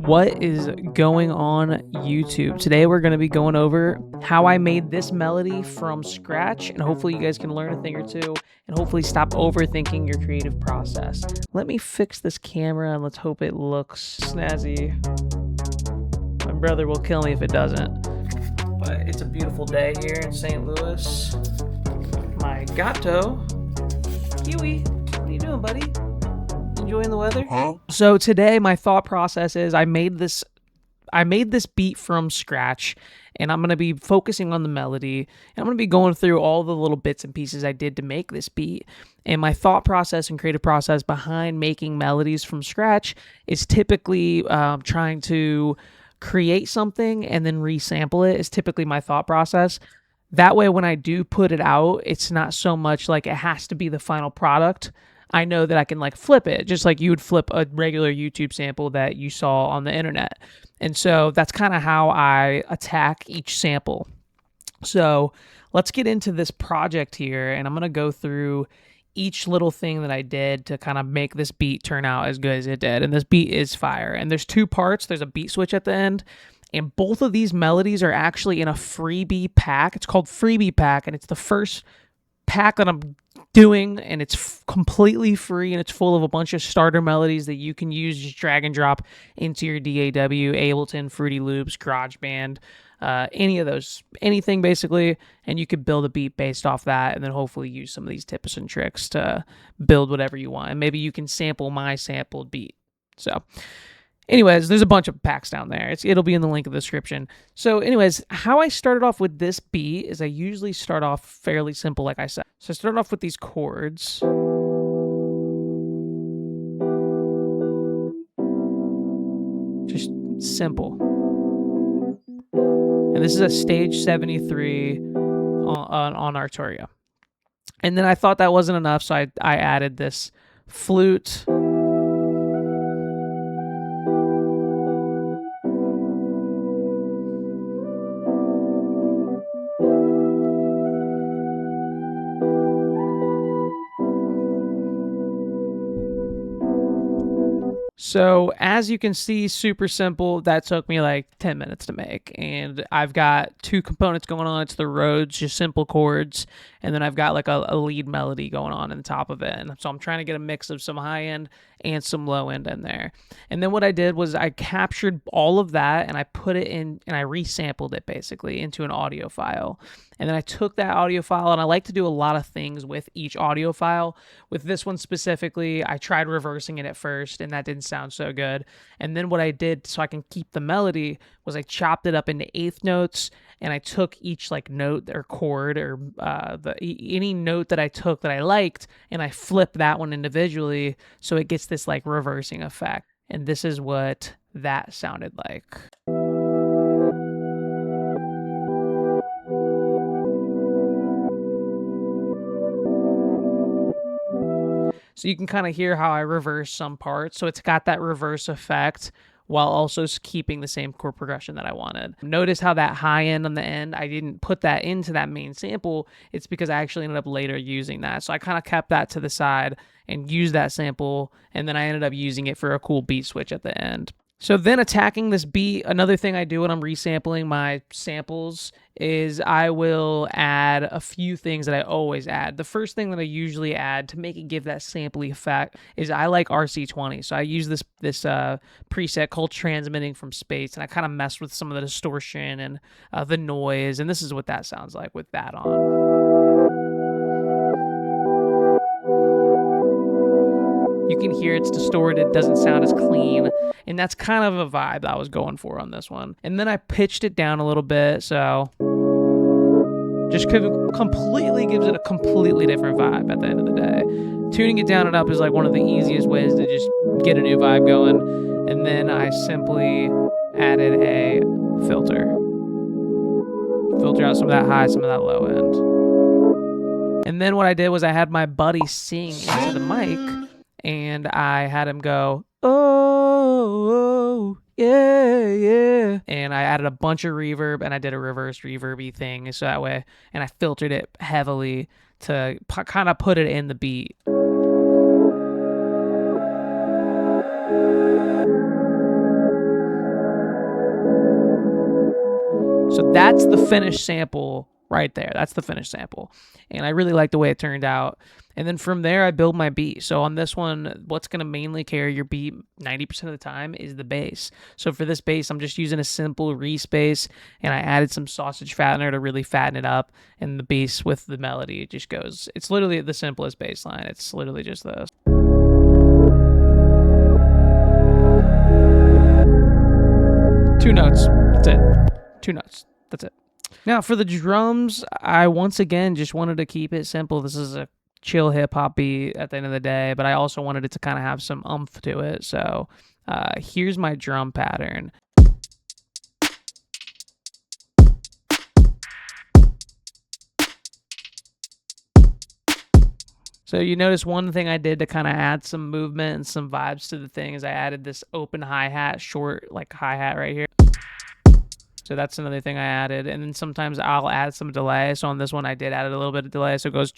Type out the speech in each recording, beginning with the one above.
What is going on YouTube? Today we're going to be going over how I made this melody from scratch, and hopefully you guys can learn a thing or two and hopefully stop overthinking your creative process. Let me fix this camera and let's hope it looks snazzy. My brother will kill me if it doesn't. But it's a beautiful day here in St. Louis. My gato, Kiwi, what are you doing, buddy? Enjoying the weather? Huh? So today my thought process is I made this beat from scratch, and I'm going to be focusing on the melody, and I'm going to be going through all the little bits and pieces I did to make this beat. And my thought process and creative process behind making melodies from scratch is typically trying to create something and then resample it is typically my thought process. That way, when I do put it out, it's not so much like it has to be the final product. I know that I can like flip it, just like you would flip a regular YouTube sample that you saw on the internet. And so that's kind of how I attack each sample. So let's get into this project here, and I'm going to go through each little thing that I did to kind of make this beat turn out as good as it did. And this beat is fire. And there's two parts. There's a beat switch at the end. And both of these melodies are actually in a freebie pack. It's called Freebie Pack, and it's the first pack that I'm doing, and it's completely free, and it's full of a bunch of starter melodies that you can use, just drag and drop into your DAW, Ableton, Fruity Loops, GarageBand, any of those, anything basically, and you could build a beat based off that, and then hopefully use some of these tips and tricks to build whatever you want, and maybe you can sample my sampled beat. So anyways, there's a bunch of packs down there. It'll be in the link in the description. So anyways, how I started off with this beat is I usually start off fairly simple, like I said. So I started off with these chords. Just simple. And this is a stage 73 on Arturia. And then I thought that wasn't enough, so I added this flute. So as you can see, super simple. That took me like 10 minutes to make. And I've got two components going on. It's the Rhodes, just simple chords. And then I've got like a lead melody going on the top of it. And so I'm trying to get a mix of some high end and some low end in there. And then what I did was I captured all of that and I put it in and I resampled it basically into an audio file. And then I took that audio file, and I like to do a lot of things with each audio file. With this one specifically, I tried reversing it at first, and that didn't sound so good. And then what I did so I can keep the melody was I chopped it up into eighth notes, and I took each like note or chord or any note that I took that I liked, and I flipped that one individually so it gets this like reversing effect. And this is what that sounded like. So you can kind of hear how I reverse some parts. So it's got that reverse effect while also keeping the same chord progression that I wanted. Notice how that high end on the end, I didn't put that into that main sample. It's because I actually ended up later using that. So I kind of kept that to the side and used that sample, and then I ended up using it for a cool beat switch at the end. So then attacking this beat, another thing I do when I'm resampling my samples is I will add a few things that I always add. The first thing that I usually add to make it give that sampley effect is I like RC20. So I use this preset called Transmitting from Space, and I kind of mess with some of the distortion and the noise, and this is what that sounds like with that on. You can hear it's distorted, doesn't sound as clean, and that's kind of a vibe I was going for on this one. And then I pitched it down a little bit, so just completely gives it a completely different vibe at the end of the day. Tuning it down and up is like one of the easiest ways to just get a new vibe going. And then I simply added a filter. Filter out some of that high, some of that low end. And then what I did was I had my buddy sing into the mic, and I had him go, oh, yeah, yeah. And I added a bunch of reverb, and I did a reverse reverby thing so that way, and I filtered it heavily to kind of put it in the beat. So that's the finished sample right there. That's the finished sample. And I really like the way it turned out. And then from there, I build my beat. So on this one, what's going to mainly carry your beat 90% of the time is the bass. So for this bass, I'm just using a simple Reese bass, and I added some sausage fattener to really fatten it up. And the bass with the melody, it just goes. It's literally the simplest bass line. It's literally just this. 2 notes. That's it. 2 notes. That's it. Now for the drums, I once again just wanted to keep it simple. This is a chill hip hop beat at the end of the day, but I also wanted it to kind of have some oomph to it. So here's my drum pattern. So you notice one thing I did to kind of add some movement and some vibes to the thing is I added this open hi-hat, short like hi-hat right here. So that's another thing I added. And then sometimes I'll add some delay. So on this one, I did add a little bit of delay. So it goes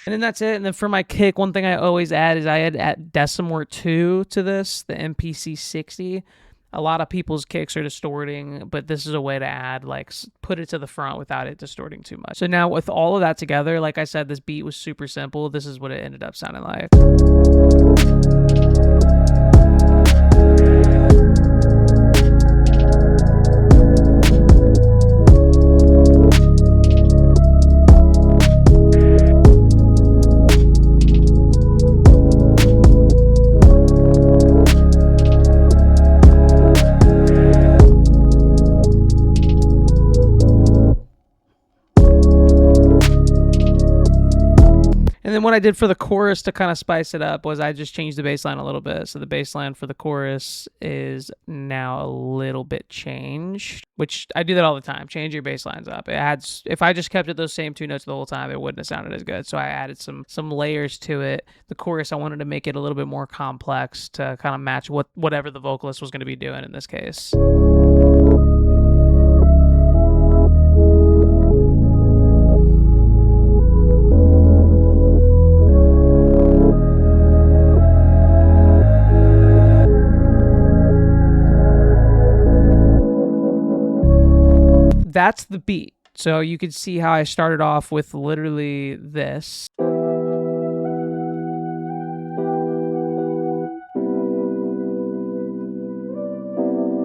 and then that's it. And then for my kick, one thing I always add is I add Decimort 2 to this, the MPC 60. A lot of people's kicks are distorting, but this is a way to add, like, put it to the front without it distorting too much. So now with all of that together, like I said, this beat was super simple. This is what it ended up sounding like. And then what I did for the chorus to kind of spice it up was I just changed the bass line a little bit. So the bass line for the chorus is now a little bit changed, which I do that all the time. Change your bass lines up. It adds, if I just kept it those same 2 notes the whole time, it wouldn't have sounded as good. So I added some layers to it. The chorus, I wanted to make it a little bit more complex to kind of match whatever the vocalist was going to be doing in this case. That's the beat. So you can see how I started off with literally this.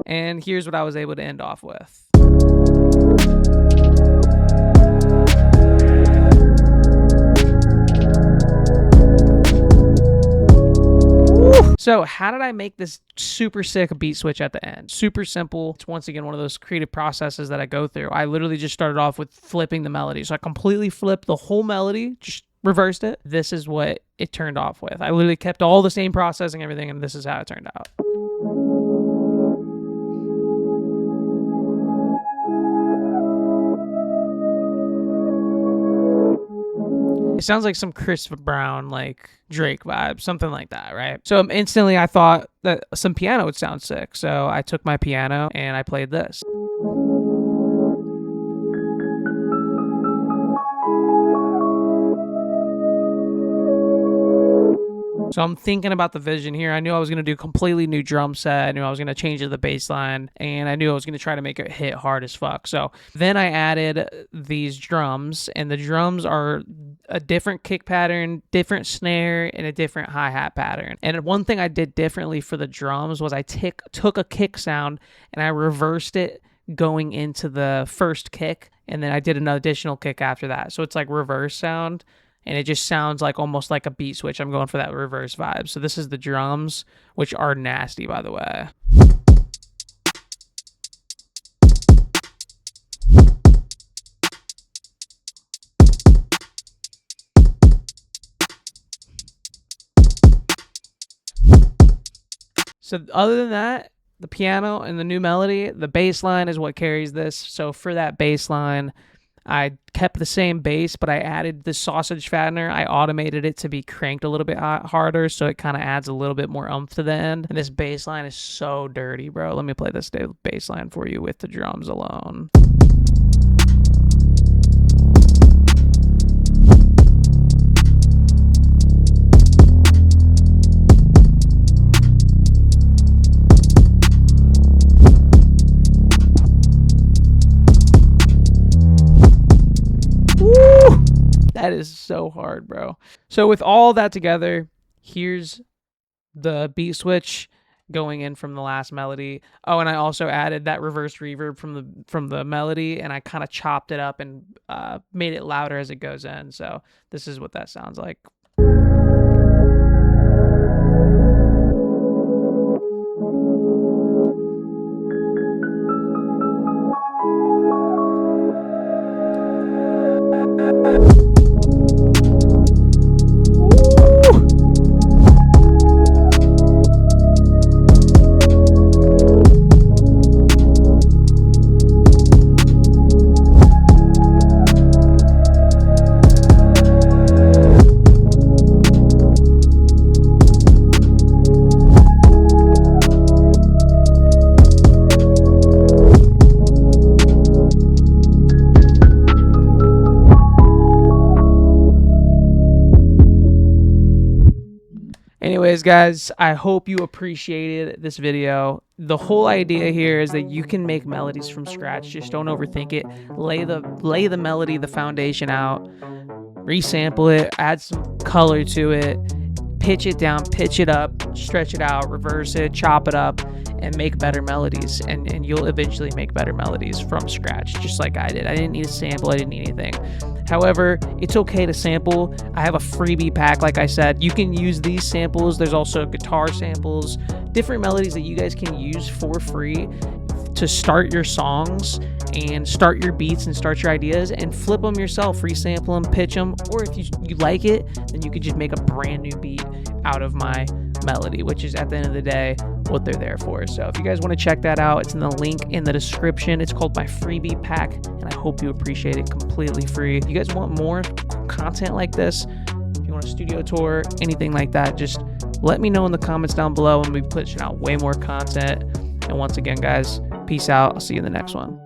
And here's what I was able to end off with. So how did I make this super sick beat switch at the end? Super simple. It's once again one of those creative processes that I go through. I literally just started off with flipping the melody. So I completely flipped the whole melody, just reversed it. This is what it turned off with. I literally kept all the same processing, everything, and this is how it turned out. It sounds like some Chris Brown, like Drake vibe, something like that, right? So instantly I thought that some piano would sound sick. So I took my piano and I played this. So I'm thinking about the vision here. I knew I was going to do a completely new drum set. I knew I was going to change the bass line, and I knew I was going to try to make it hit hard as fuck. So then I added these drums, and the drums are a different kick pattern, different snare, and a different hi-hat pattern. And one thing I did differently for the drums was I took a kick sound and I reversed it going into the first kick, and then I did an additional kick after that. So it's like reverse sound. And it just sounds like almost like a beat switch. I'm going for that reverse vibe. So this is the drums, which are nasty, by the way. So other than that, the piano and the new melody, the bass line is what carries this. So for that bass line, I kept the same bass, but I added the sausage fattener. I automated it to be cranked a little bit harder, so it kind of adds a little bit more oomph to the end. And this bass line is so dirty, bro. Let me play this bass line for you with the drums alone. That is so hard, bro. So with all that together, here's the beat switch going in from the last melody. Oh, and I also added that reverse reverb from the melody, and I kind of chopped it up and made it louder as it goes in. So this is what that sounds like. Anyways, guys, I hope you appreciated this video. The whole idea here is that you can make melodies from scratch. Just don't overthink it. Lay the melody, the foundation out, resample it, add some color to it, pitch it down, pitch it up, stretch it out, reverse it, chop it up, and make better melodies. And you'll eventually make better melodies from scratch, just like I did. I didn't need a sample. I didn't need anything. However, it's okay to sample. I have a freebie pack, like I said. You can use these samples. There's also guitar samples, different melodies that you guys can use for free to start your songs and start your beats and start your ideas and flip them yourself, resample them, pitch them, or if you like it, then you could just make a brand new beat out of my melody, which is at the end of the day what they're there for. So if you guys want to check that out, it's in the link in the description. It's called my freebie pack, and I hope you appreciate it. Completely free. If you guys want more content like this, if you want a studio tour, anything like that, just let me know in the comments down below, and we'll be pushing out way more content. And once again, guys, peace out. I'll see you in the next one.